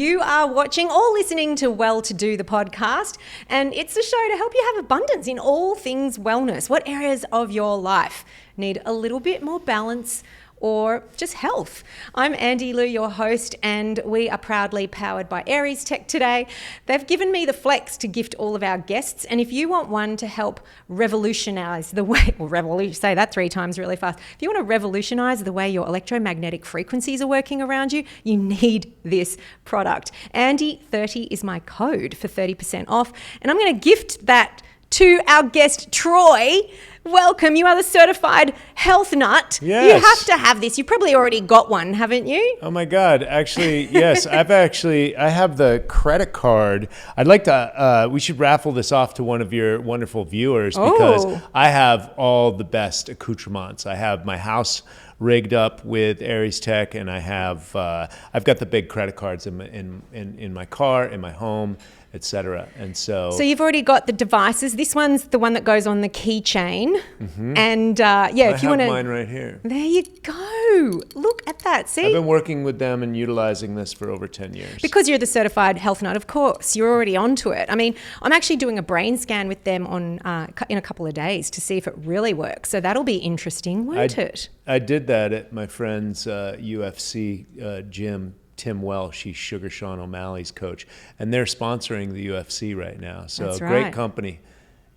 You are watching or listening to Well To Do, the podcast, and it's a show to help you have abundance in all things wellness. What areas of your life need a little bit more balance or just health? I'm Andi Lew, your host, and we are proudly powered by Aries Tech today. They've given me the flex to gift all of our guests, and if you want one to help revolutionize the way, say that 3 times really fast. If you want to revolutionize the way your electromagnetic frequencies are working around you, you need this product. Andi30 is my code for 30% off, and I'm going to gift that to our guest, Troy. Welcome. You are the certified health nut. Yes. You have to have this. You probably already got one, haven't you? Oh my God. Actually, yes. I have the credit card. I'd like to, we should raffle this off to one of your wonderful viewers because I have all the best accoutrements. I have my house rigged up with Aries Tech, and I've got the big credit cards in my car, in my home, etc. And so you've already got the devices. This one's the one that goes on the keychain. Mm-hmm. And if you want to, mine right here. There you go. Look at that. See, I've been working with them and utilizing this for over 10 years. Because you're the certified health nut, of course, you're already onto it. I mean, I'm actually doing a brain scan with them in a couple of days to see if it really works. So that'll be interesting, won't it? I did that at my friend's UFC gym. Tim Well, she's Sugar Sean O'Malley's coach, and they're sponsoring the UFC right now. So That's right. Great company,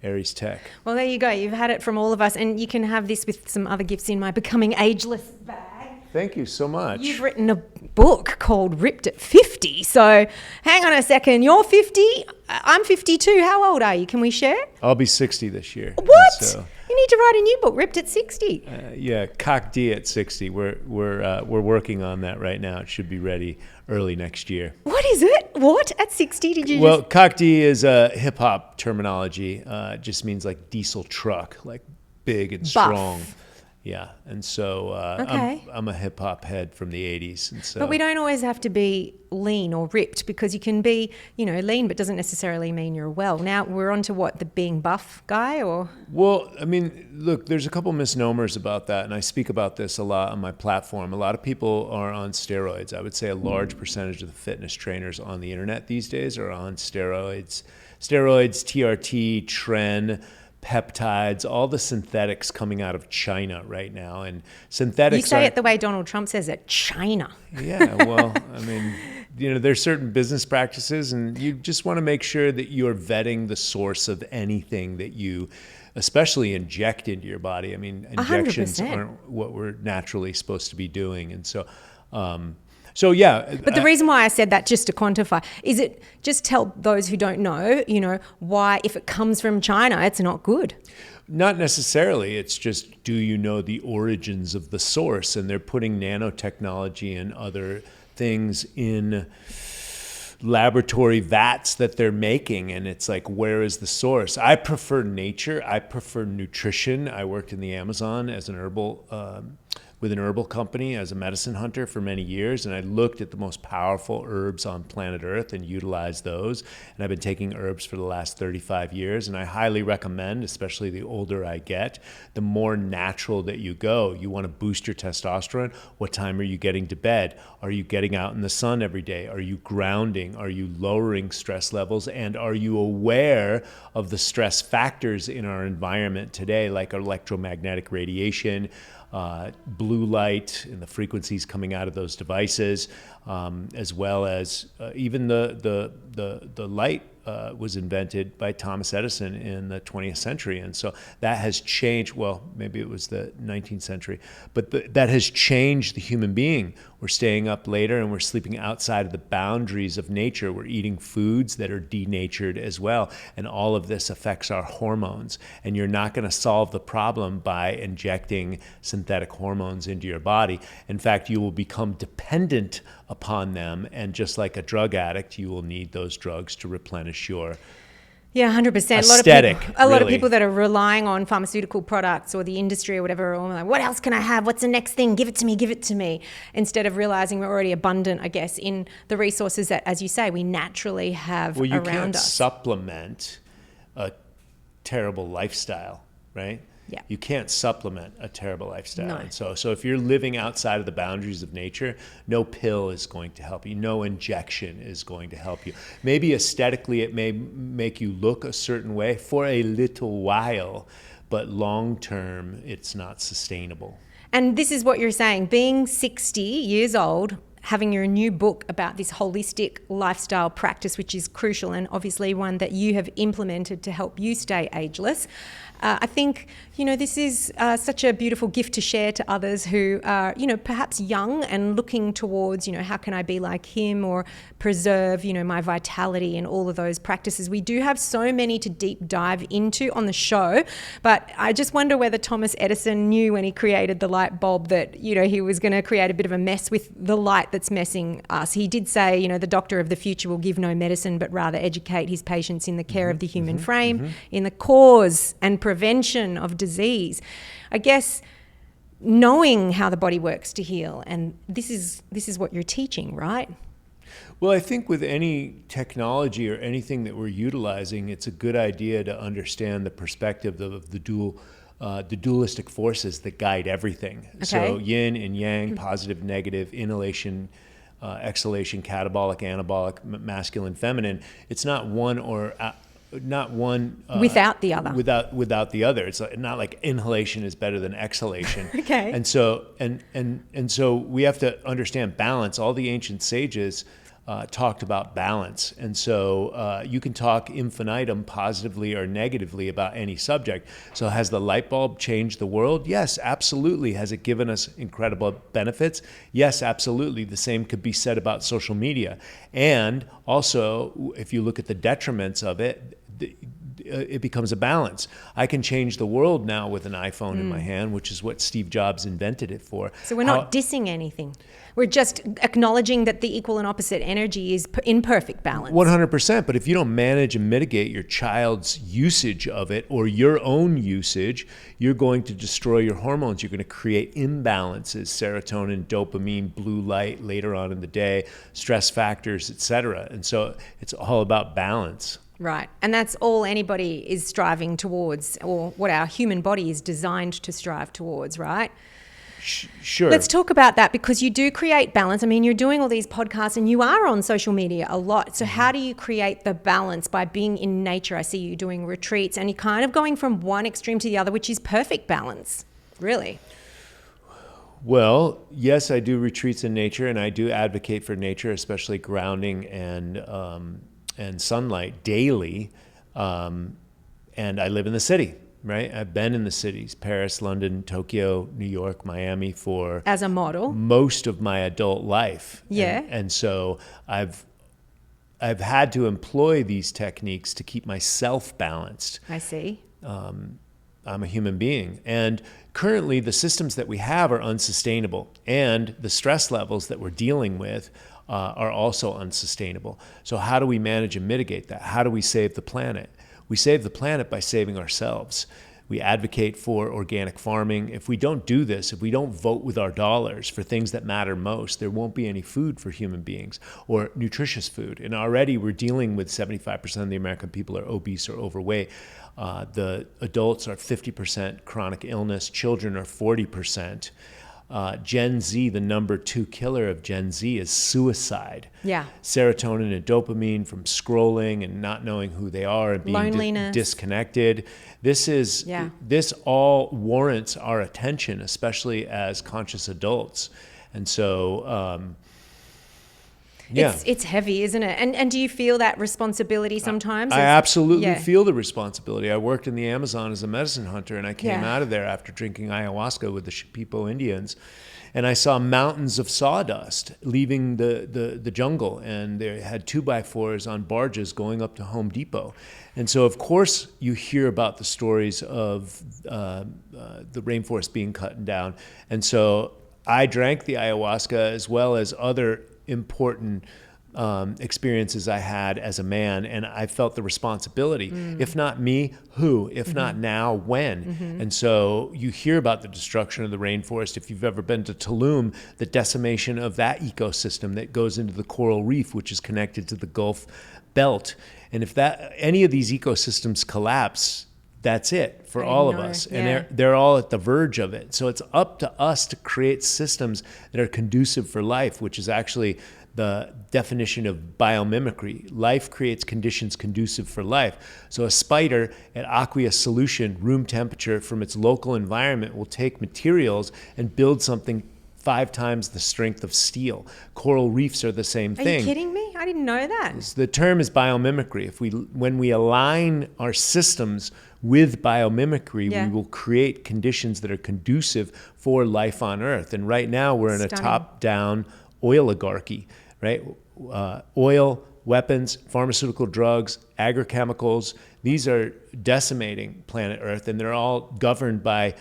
Aries Tech. Well, there you go. You've had it from all of us, and you can have this with some other gifts in my Becoming Ageless bag. Thank you so much. You've written a book called Ripped at 50. So hang on a second. You're 50. I'm 52. How old are you? Can we share? I'll be 60 this year. What? You need to write a new book, Ripped at 60. Yeah, Cock D at 60. We're working on that right now. It should be ready early next year. What is it? What at 60 did you? Well, Cock D is a hip hop terminology. It just means like diesel truck, like big and strong. Buff. Yeah, and so I'm a hip hop head from the 80s, and so. But we don't always have to be lean or ripped, because you can be, lean, but doesn't necessarily mean you're well. Now we're on to what, the being buff guy, or? Well, I mean, look, there's a couple misnomers about that, and I speak about this a lot on my platform. A lot of people are on steroids. I would say a large percentage of the fitness trainers on the internet these days are on steroids. Steroids, TRT, Tren, peptides, all the synthetics coming out of China right now. And synthetics You say it the way Donald Trump says it, China. Yeah, well, I mean, there's certain business practices, and you just want to make sure that you're vetting the source of anything that you especially inject into your body. I mean, injections 100%. aren't what we're naturally supposed to be doing. And so, yeah. But the reason why I said that, just to quantify, is it just tell those who don't know, why if it comes from China, it's not good. Not necessarily. It's just, do you know the origins of the source? And they're putting nanotechnology and other things in laboratory vats that they're making, and it's like, where is the source? I prefer nature. I prefer nutrition. I worked in the Amazon as with an herbal company as a medicine hunter for many years, and I looked at the most powerful herbs on planet Earth and utilized those. And I've been taking herbs for the last 35 years, and I highly recommend, especially the older I get, the more natural that you go. You want to boost your testosterone. What time are you getting to bed? Are you getting out in the sun every day? Are you grounding? Are you lowering stress levels? And are you aware of the stress factors in our environment today, like electromagnetic radiation, blue light and the frequencies coming out of those devices, as well as even the light was invented by Thomas Edison in the 20th century. And so that has changed, well, maybe it was the 19th century, but that has changed the human being. We're staying up later and we're sleeping outside of the boundaries of nature. We're eating foods that are denatured as well. And all of this affects our hormones. And you're not going to solve the problem by injecting synthetic hormones into your body. In fact, you will become dependent upon them. And just like a drug addict, you will need those drugs to replenish your Yeah, 100%. aesthetic. A lot of people that are relying on pharmaceutical products or the industry or whatever, are like, what else can I have? What's the next thing? Give it to me. Instead of realizing we're already abundant, I guess, in the resources that, as you say, we naturally have around us. Well, you can't supplement a terrible lifestyle, right? Yeah. You can't supplement a terrible lifestyle. No. And so if you're living outside of the boundaries of nature, no pill is going to help you. No injection is going to help you. Maybe aesthetically it may make you look a certain way for a little while, but long term it's not sustainable. And this is what you're saying, being 60 years old, having your new book about this holistic lifestyle practice, which is crucial and obviously one that you have implemented to help you stay ageless. I think, this is such a beautiful gift to share to others who are, perhaps young and looking towards, how can I be like him or preserve, my vitality and all of those practices. We do have so many to deep dive into on the show, but I just wonder whether Thomas Edison knew when he created the light bulb that, he was going to create a bit of a mess with the light that's messing us. He did say, the doctor of the future will give no medicine, but rather educate his patients in the care of the human frame, in the cause and prevention of disease. I guess knowing how the body works to heal, and this is what you're teaching, right? Well, I think with any technology or anything that we're utilizing, it's a good idea to understand the perspective of the dualistic forces that guide everything. Okay. So yin and yang, positive, negative, inhalation, exhalation, catabolic, anabolic, masculine, feminine. It's not one or not one without the other. Without the other. It's not like inhalation is better than exhalation. Okay. And so and so we have to understand balance. All the ancient sages talked about balance. And so you can talk infinitum positively or negatively about any subject. So has the light bulb changed the world? Yes, absolutely. Has it given us incredible benefits? Yes, absolutely. The same could be said about social media. And also, if you look at the detriments of it, it becomes a balance. I can change the world now with an iPhone in my hand, which is what Steve Jobs invented it for. So we're not dissing anything. We're just acknowledging that the equal and opposite energy is in perfect balance. 100%. But if you don't manage and mitigate your child's usage of it or your own usage, you're going to destroy your hormones. You're going to create imbalances, serotonin, dopamine, blue light later on in the day, stress factors, etc. And so it's all about balance. Right. And that's all anybody is striving towards, or what our human body is designed to strive towards, right? Sure. Let's talk about that, because you do create balance. I mean, you're doing all these podcasts and you are on social media a lot. So how do you create the balance by being in nature? I see you doing retreats and you're kind of going from one extreme to the other, which is perfect balance, really. Well, yes, I do retreats in nature, and I do advocate for nature, especially grounding and sunlight daily. And I live in the city. Right, I've been in the cities, Paris, London, Tokyo, New York, Miami for as a model most of my adult life. Yeah, and so I've had to employ these techniques to keep myself balanced. I see. I'm a human being, and currently the systems that we have are unsustainable, and the stress levels that we're dealing with are also unsustainable. So how do we manage and mitigate that? How do we save the planet? We save the planet by saving ourselves. We advocate for organic farming. If we don't do this, if we don't vote with our dollars for things that matter most, there won't be any food for human beings or nutritious food. And already we're dealing with 75% of the American people are obese or overweight. The adults are 50% chronic illness. Children are 40%. Gen Z, the number 2 killer of Gen Z is suicide. Yeah. Serotonin and dopamine from scrolling and not knowing who they are and being disconnected. This all warrants our attention, especially as conscious adults. And so, It's heavy, isn't it? And do you feel that responsibility sometimes? I absolutely feel the responsibility. I worked in the Amazon as a medicine hunter, and I came out of there after drinking ayahuasca with the Shipibo Indians, and I saw mountains of sawdust leaving the jungle, and they had 2x4s on barges going up to Home Depot. And so, of course, you hear about the stories of the rainforest being cut down. And so I drank the ayahuasca as well as other important experiences I had as a man, and I felt the responsibility. If not me, who? If not now, when? And so you hear about the destruction of the rainforest. If you've ever been to Tulum, the decimation of that ecosystem that goes into the coral reef, which is connected to the Gulf belt. And if any of these ecosystems collapse, that's it for I all of know, us. yeah. And they're all at the verge of it. So it's up to us to create systems that are conducive for life, which is actually the definition of biomimicry. Life creates conditions conducive for life. So a spider at aqueous solution, room temperature, from its local environment will take materials and build something 5 times the strength of steel. Coral reefs are the same thing. Are you kidding me? I didn't know that. The term is biomimicry. When we align our systems with biomimicry, Yeah. we will create conditions that are conducive for life on Earth. And right now we're in a Stunning. top-down oligarchy, right? Oil, weapons, pharmaceutical drugs, agrochemicals, these are decimating planet Earth, and they're all governed by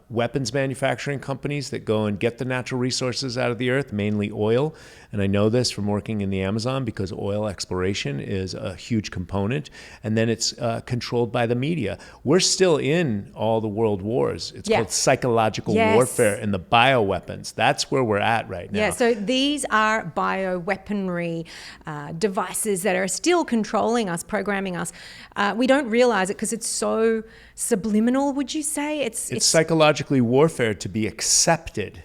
weapons manufacturing companies that go and get the natural resources out of the earth, mainly oil. And I know this from working in the Amazon because oil exploration is a huge component. And then it's controlled by the media. We're still in all the world wars. It's called psychological warfare and the bioweapons. That's where we're at right now. Yeah, so these are bioweaponry devices that are still controlling us, programming us. We don't realize it because it's so subliminal, would you say? It's psychologically warfare to be accepted.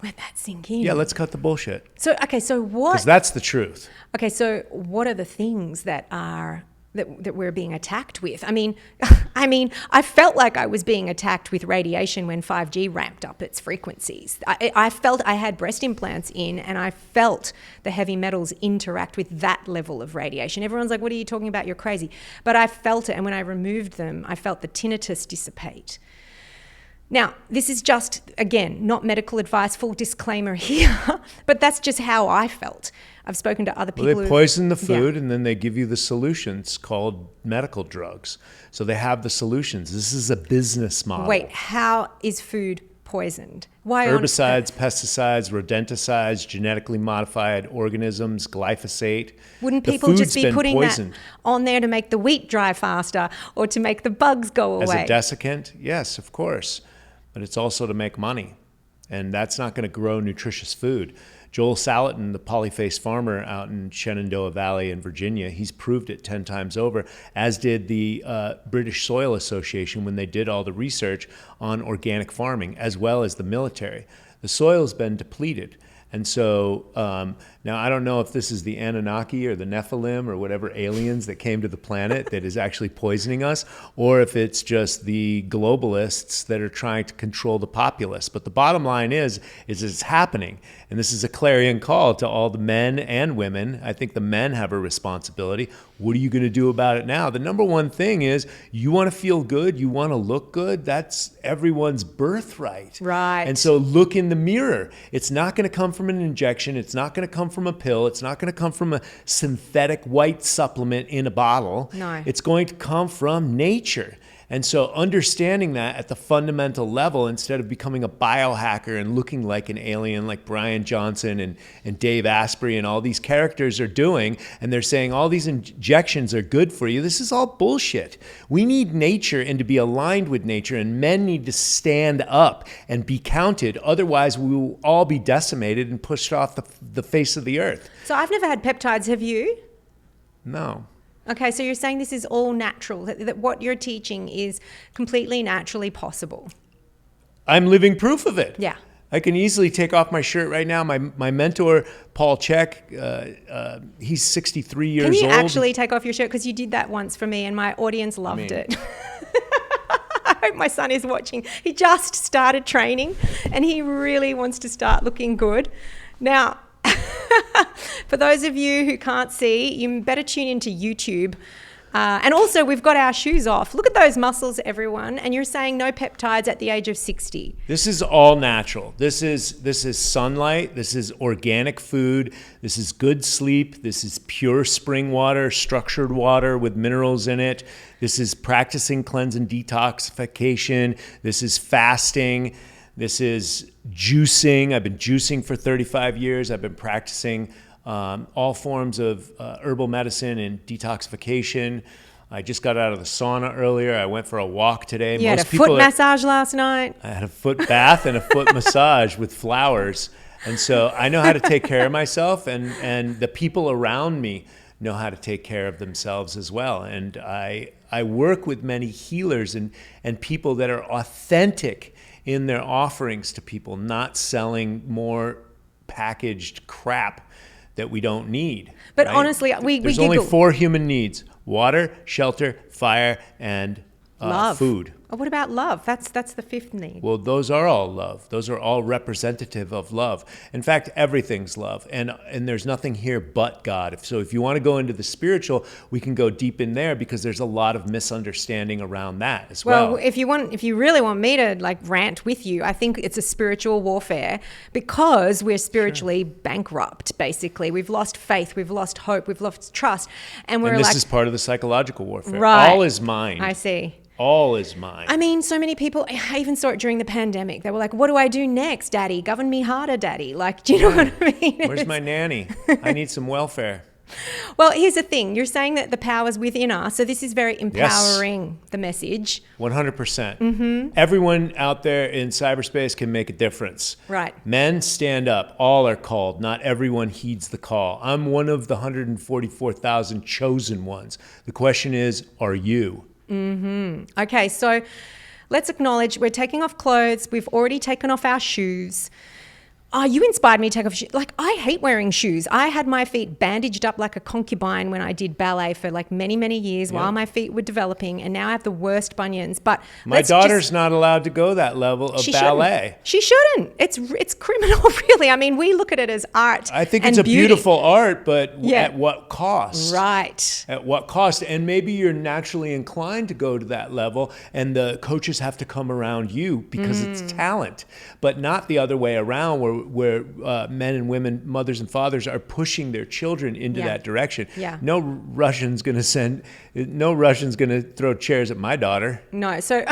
Let that sink in. Yeah, let's cut the bullshit. So, okay, so what? Because that's the truth. Okay, so what are the things that we're being attacked with? I mean, I felt like I was being attacked with radiation when 5G ramped up its frequencies. I felt I had breast implants in, and I felt the heavy metals interact with that level of radiation. Everyone's like, what are you talking about? You're crazy. But I felt it, and when I removed them, I felt the tinnitus dissipate. Now, this is just, again, not medical advice, full disclaimer here, but that's just how I felt. I've spoken to other people. Well, they poison the food and then they give you the solutions called medical drugs. So they have the solutions. This is a business model. Wait, how is food poisoned? Why? Herbicides, pesticides, rodenticides, genetically modified organisms, glyphosate. Wouldn't people just be putting that on there to make the wheat dry faster or to make the bugs go away? As a desiccant? Yes, of course. But it's also to make money. And that's not going to grow nutritious food. Joel Salatin, the polyface farmer out in Shenandoah Valley in Virginia, he's proved it 10 times over, as did the British Soil Association when they did all the research on organic farming, as well as the military. The soil's been depleted. And so now I don't know if this is the Anunnaki or the Nephilim or whatever aliens that came to the planet that is actually poisoning us, or if it's just the globalists that are trying to control the populace. But the bottom line is it's happening. And this is a clarion call to all the men and women. I think the men have a responsibility. What are you going to do about it now? The number one thing is you want to feel good, you want to look good. That's everyone's birthright. Right. And so look in the mirror. It's not going to come from an injection. It's not going to come from a pill. It's not going to come from a synthetic white supplement in a bottle. No. It's going to come from nature. And so understanding that at the fundamental level, instead of becoming a biohacker and looking like an alien like Brian Johnson and Dave Asprey and all these characters are doing, and they're saying all these injections are good for you, this is all bullshit. We need nature and to be aligned with nature, and men need to stand up and be counted. Otherwise, we will all be decimated and pushed off the face of the earth. So I've never had peptides, have you? No. Okay, so you're saying this is all natural, that what you're teaching is completely naturally possible. I'm living proof of it. Yeah. I can easily take off my shirt right now. My mentor, Paul Chek, he's 63 years old. Can you actually take off your shirt? Because you did that once for me and my audience loved it. I hope my son is watching. He just started training and he really wants to start looking good. Now, for those of you who can't see, you better tune into YouTube. And also, we've got our shoes off. Look at those muscles, everyone. And you're saying no peptides at the age of 60. This is all natural. This is sunlight. This is organic food. This is good sleep. This is pure spring water, structured water with minerals in it. This is practicing cleanse and detoxification. This is fasting. This is juicing. I've been juicing for 35 years. I've been practicing all forms of herbal medicine and detoxification. I just got out of the sauna earlier. I went for a walk today. You had a foot massage last night. I had a foot bath and a foot massage with flowers. And so I know how to take care of myself, and the people around me know how to take care of themselves as well. And I work with many healers and people that are authentic in their offerings to people, not selling more packaged crap that we don't need. But right? honestly, there's only 4 human needs: water, shelter, fire, and love. Food. Oh, what about love? That's the 5th need. Well, those are all love. Those are all representative of love. In fact, everything's love. And there's nothing here but God. So if you want to go into the spiritual, we can go deep in there, because there's a lot of misunderstanding around that as well. Well, if you really want me to like rant with you, I think it's a spiritual warfare, because we're spiritually bankrupt, basically. We've lost faith, we've lost hope, we've lost trust. And this is part of the psychological warfare. Right. All is mind. I see. All is mine. I mean, so many people, I even saw it during the pandemic. They were like, what do I do next, Daddy? Govern me harder, Daddy. Like, do you know what I mean? Where's my nanny? I need some welfare. Well, here's the thing. You're saying that the power's within us. So this is very empowering, the message. 100%. Mm-hmm. Everyone out there in cyberspace can make a difference. Right. Men, stand up. All are called. Not everyone heeds the call. I'm one of the 144,000 chosen ones. The question is, are you? Mm-hmm. Okay, so let's acknowledge we're taking off clothes. We've already taken off our shoes. Oh, you inspired me to take off shoes. Like, I hate wearing shoes. I had my feet bandaged up like a concubine when I did ballet for like many, many years while my feet were developing, and now I have the worst bunions. But my daughter's not allowed to go that level of ballet. She shouldn't. It's criminal, really. I mean, we look at it as art. I think it's a beautiful art, but at what cost? Right. At what cost? And maybe you're naturally inclined to go to that level, and the coaches have to come around you because it's talent, but not the other way around, where men and women, mothers and fathers, are pushing their children into that direction. Yeah. No Russian's going to throw chairs at my daughter. No. So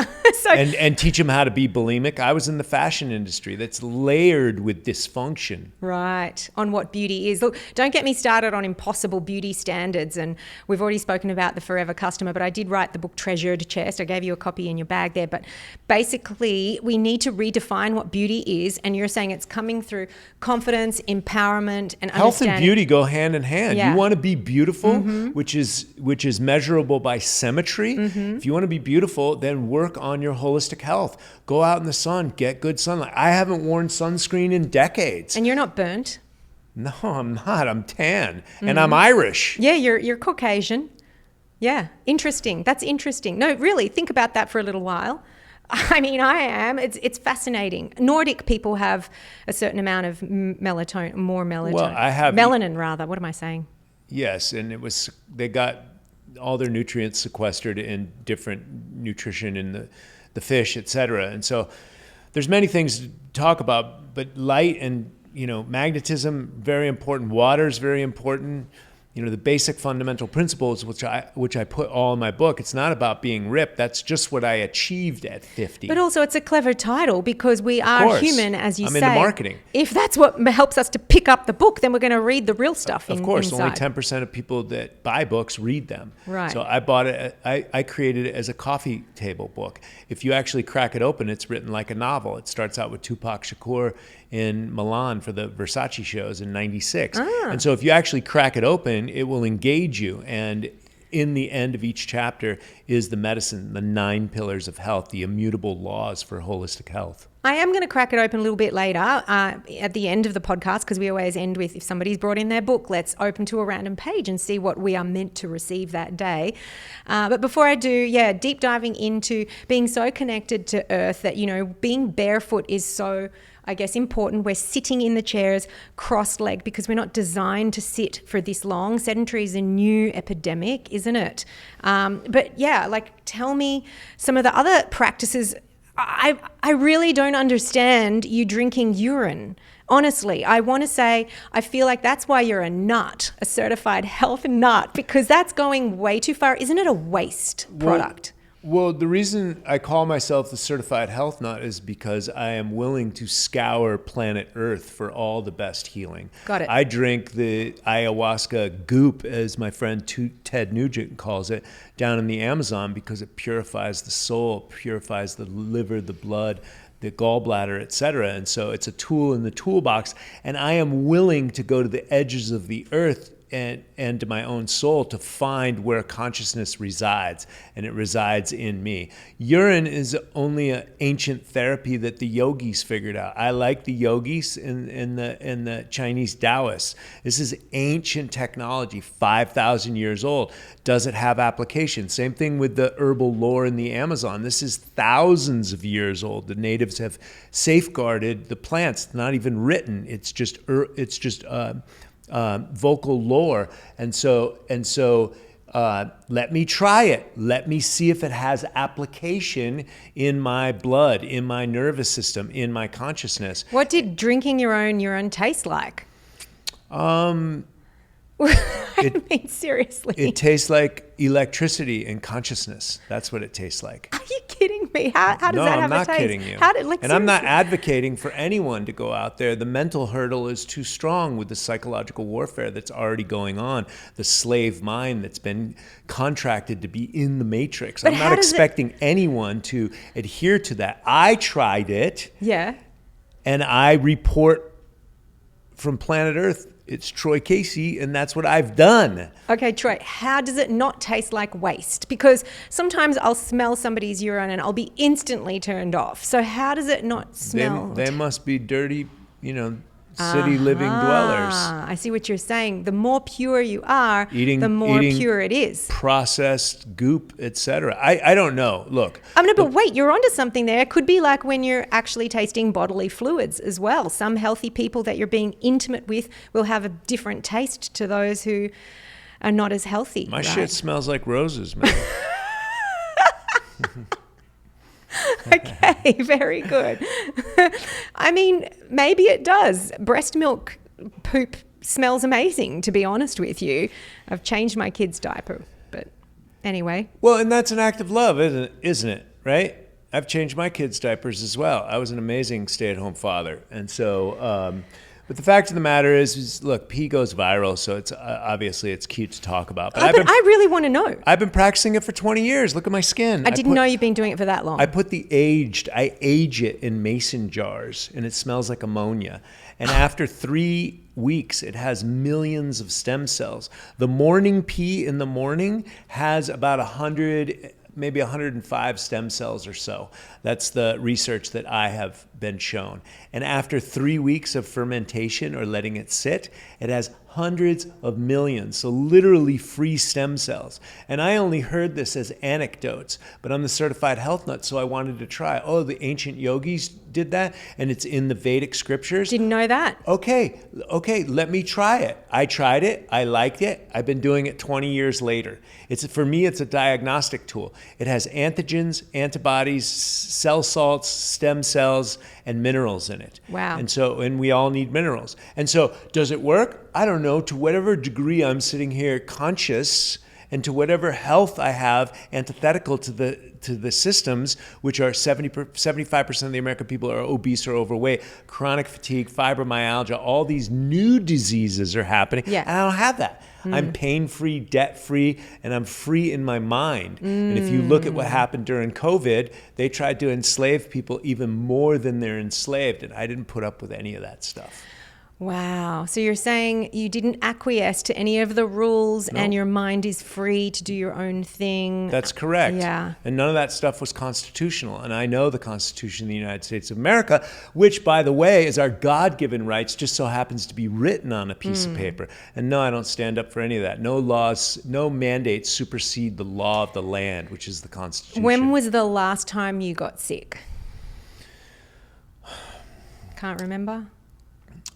and teach them how to be bulimic. I was in the fashion industry that's layered with dysfunction. Right. On what beauty is. Look, don't get me started on impossible beauty standards. And we've already spoken about the Forever Customer, but I did write the book Treasured Chest. I gave you a copy in your bag there. But basically, we need to redefine what beauty is. And you're saying it's coming through confidence, empowerment, and health and beauty go hand in hand. Yeah. You want to be beautiful, which is measurable by symmetry. If you want to be beautiful, then work on your holistic health. Go out in the sun, get good sunlight. I haven't worn sunscreen in decades. And you're not burnt? No, I'm not. I'm tan, and I'm Irish. Yeah, you're Caucasian. Yeah, interesting. That's interesting. No, really, think about that for a little while. I mean, I am. It's fascinating. Nordic people have a certain amount of melatonin. Well, I have melanin, rather. What am I saying? Yes, and they got all their nutrients sequestered in different nutrition in the fish, etc. And so there's many things to talk about, but light and magnetism, very important. Water is very important. The basic fundamental principles, which I put all in my book. It's not about being ripped. That's just what I achieved at 50. But also, it's a clever title, because we are human, as you say. I'm into marketing. If that's what helps us to pick up the book, then we're going to read the real stuff. Of course, inside. only 10% of people that buy books read them. Right. So I bought it. I created it as a coffee table book. If you actually crack it open, it's written like a novel. It starts out with Tupac Shakur in Milan for the Versace shows in '96. And so if you actually crack it open, it will engage you. And in the end of each chapter is the medicine, the 9 pillars of health, the immutable laws for holistic health. I am going to crack it open a little bit later at the end of the podcast, because we always end with, if somebody's brought in their book, let's open to a random page and see what we are meant to receive that day. But before I do, deep diving into being so connected to earth that, being barefoot is so, I guess, important. We're sitting in the chairs cross-legged because we're not designed to sit for this long. Sedentary is a new epidemic, isn't it? Tell me some of the other practices. I really don't understand you drinking urine. Honestly, I want to say, I feel like that's why you're a nut, a certified health nut, because that's going way too far. Isn't it a waste product? Well, the reason I call myself the certified health nut is because I am willing to scour planet Earth for all the best healing. Got it. I drink the ayahuasca goop, as my friend Ted Nugent calls it, down in the Amazon, because it purifies the soul, purifies the liver, the blood, the gallbladder, etc. And so it's a tool in the toolbox. And I am willing to go to the edges of the earth and to my own soul to find where consciousness resides, and it resides in me. Urine is only an ancient therapy that the yogis figured out. I like the yogis and the Chinese Taoists. This is ancient technology, 5,000 years old. Does it have application? Same thing with the herbal lore in the Amazon. This is thousands of years old. The natives have safeguarded the plants. It's not even written. It's just vocal lore. And so let me try it. Let me see if it has application in my blood, in my nervous system, in my consciousness. What did drinking your own urine taste like? I mean, seriously. It tastes like electricity and consciousness. That's what it tastes like. Are you kidding me? How does that have a taste? No, I'm not kidding you. And I'm not advocating for anyone to go out there. The mental hurdle is too strong with the psychological warfare that's already going on, the slave mind that's been contracted to be in the matrix. I'm not expecting anyone to adhere to that. I tried it. Yeah. And I report from planet Earth. It's Troy Casey, and that's what I've done. Okay, Troy, how does it not taste like waste? Because sometimes I'll smell somebody's urine and I'll be instantly turned off. So how does it not smell? They must be dirty, city living dwellers. I see what you're saying. The more pure you are, the more pure it is. Processed goop, etc. I don't know. Look. But wait, you're onto something there. It could be like when you're actually tasting bodily fluids as well. Some healthy people that you're being intimate with will have a different taste to those who are not as healthy. My shit smells like roses, man. Okay, very good. I mean, maybe it does. Breast milk poop smells amazing, to be honest with you. I've changed my kid's diaper, but anyway. Well, and that's an act of love, isn't it? Right? I've changed my kids' diapers as well. I was an amazing stay-at-home father. And so, but the fact of the matter is look, pee goes viral, so it's obviously it's cute to talk about. But I really want to know. I've been practicing it for 20 years. Look at my skin. I didn't know you've been doing it for that long. I age it in mason jars, and it smells like ammonia. And after 3 weeks, it has millions of stem cells. The morning pee in the morning has about 100, maybe 105 stem cells or so. That's the research that I have been shown. And after 3 weeks of fermentation or letting it sit, it has hundreds of millions, so literally free stem cells. And I only heard this as anecdotes, but I'm the certified health nut, so I wanted to try. Oh, the ancient yogis did that, and it's in the Vedic scriptures. Didn't know that. Okay, let me try it. I tried it. I liked it. I've been doing it 20 years later. For me, it's a diagnostic tool. It has antigens, antibodies, cell salts, stem cells, and minerals in it. Wow. And we all need minerals. And so does it work? I don't know. To whatever degree I'm sitting here conscious, and to whatever health I have antithetical to the systems, which are 75% of the American people are obese or overweight, chronic fatigue, fibromyalgia, all these new diseases are happening. Yeah. And I don't have that. I'm pain-free, debt-free, and I'm free in my mind. And if you look at what happened during COVID, they tried to enslave people even more than they're enslaved, and I didn't put up with any of that stuff. Wow. So you're saying you didn't acquiesce to any of the rules and your mind is free to do your own thing. That's correct. Yeah. And none of that stuff was constitutional. And I know the Constitution of the United States of America, which, by the way, is our God-given rights, just so happens to be written on a piece of paper. And no, I don't stand up for any of that. No laws, no mandates supersede the law of the land, which is the Constitution. When was the last time you got sick? Can't remember?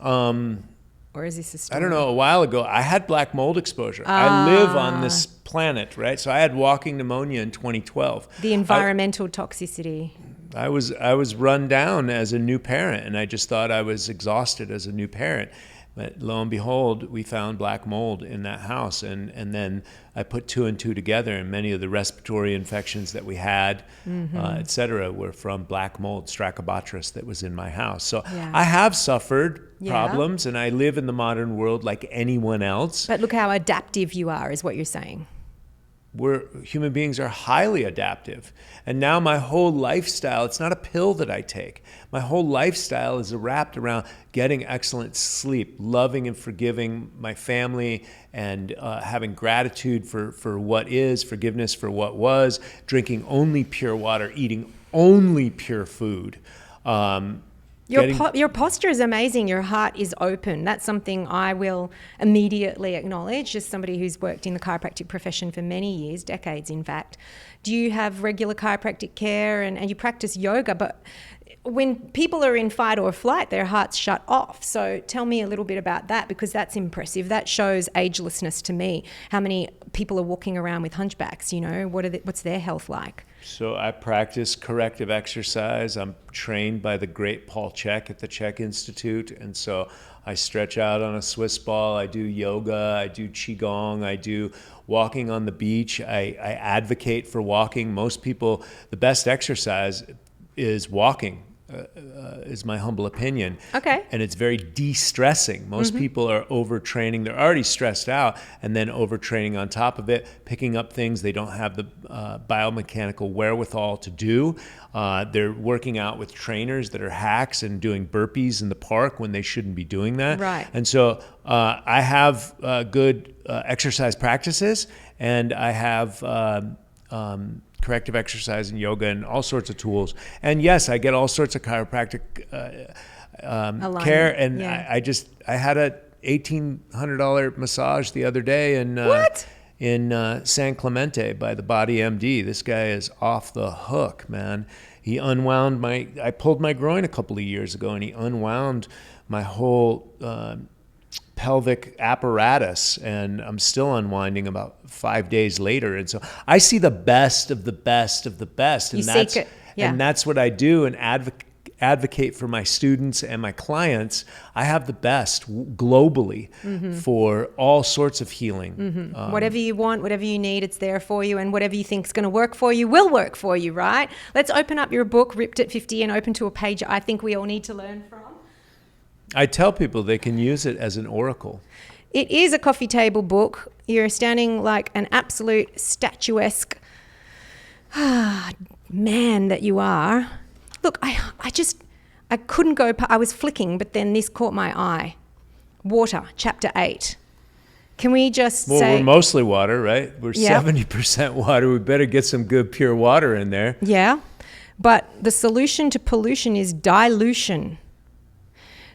Or is this a story? I don't know. A while ago, I had black mold exposure. I live on this planet, right? So I had walking pneumonia in 2012. The environmental toxicity. I was run down as a new parent, and I just thought I was exhausted as a new parent. But lo and behold, we found black mold in that house, and then I put 2 and 2 together, and many of the respiratory infections that we had, et cetera, were from black mold, Stachybotrys, that was in my house. So I have suffered problems, and I live in the modern world like anyone else. But look how adaptive you are, is what you're saying. human beings are highly adaptive. And now my whole lifestyle, it's not a pill that I take. My whole lifestyle is wrapped around getting excellent sleep, loving and forgiving my family, and having gratitude for what is, forgiveness for what was, drinking only pure water, eating only pure food. Your posture is amazing. Your heart is open. That's something I will immediately acknowledge, as somebody who's worked in the chiropractic profession for many years, decades in fact. Do you have regular chiropractic care and you practice yoga? But when people are in fight or flight, their hearts shut off. So tell me a little bit about that, because that's impressive. That shows agelessness to me. How many people are walking around with hunchbacks? What's their health like? So I practice corrective exercise. I'm trained by the great Paul Chek at the Chek Institute. And so I stretch out on a Swiss ball. I do yoga. I do Qigong. I do walking on the beach. I advocate for walking. Most people, the best exercise is walking. Is my humble opinion. Okay. And it's very de-stressing. Most people are overtraining. They're already stressed out, and then overtraining on top of it, picking up things they don't have the biomechanical wherewithal to do. They're working out with trainers that are hacks and doing burpees in the park when they shouldn't be doing that. Right. And so I have good exercise practices, and I have corrective exercise and yoga and all sorts of tools. And yes, I get all sorts of chiropractic care. And yeah. I had a $1,800 massage the other day in San Clemente by the Body MD. This guy is off the hook, man. He unwound I pulled my groin a couple of years ago, and he unwound my whole pelvic apparatus, and I'm still unwinding about 5 days later. And so I see the best of the best of the best. And that's what I do, and advocate for my students and my clients. I have the best globally for all sorts of healing. Whatever you want, whatever you need, it's there for you, and whatever you think is going to work for you will work for you, right? Let's open up your book, Ripped at 50, and open to a page I think we all need to learn from. I tell people they can use it as an oracle. It is a coffee table book. You're standing like an absolute statuesque man that you are. Look, I couldn't go, I was flicking, but then this caught my eye. Water, chapter 8. Can we just say... Well, we're mostly water, right? We're 70% water. We better get some good pure water in there. Yeah, but the solution to pollution is dilution.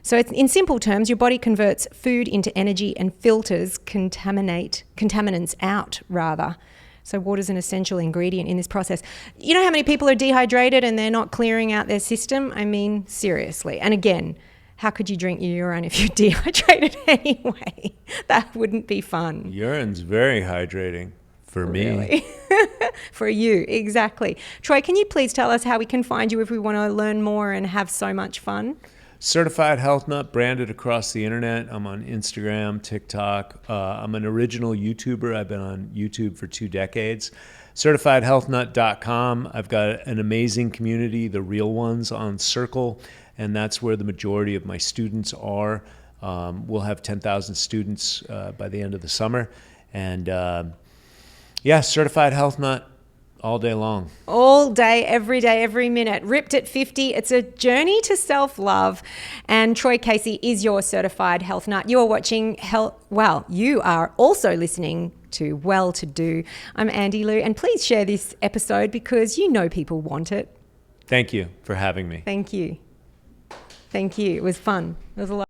So it's, in simple terms, your body converts food into energy and filters contaminants out, rather. So water's an essential ingredient in this process. You know how many people are dehydrated and they're not clearing out their system? I mean, seriously. And again, how could you drink your urine if you're dehydrated anyway? That wouldn't be fun. Urine's very hydrating for me. Really? For you, exactly. Troy, can you please tell us how we can find you if we want to learn more and have so much fun? Certified Health Nut, branded across the internet. I'm on Instagram, TikTok. I'm an original YouTuber. I've been on YouTube for 2 decades. CertifiedHealthNut.com. I've got an amazing community, the real ones, on Circle, and that's where the majority of my students are. We'll have 10,000 students by the end of the summer. And Certified Health Nut. All day long. All day, every minute. Ripped at 50. It's a journey to self-love. And Troy Casey is your certified health nut. You are watching you are also listening to Well to Do. I'm Andi Lew, and please share this episode because you know people want it. Thank you for having me. Thank you. It was fun. It was a lot.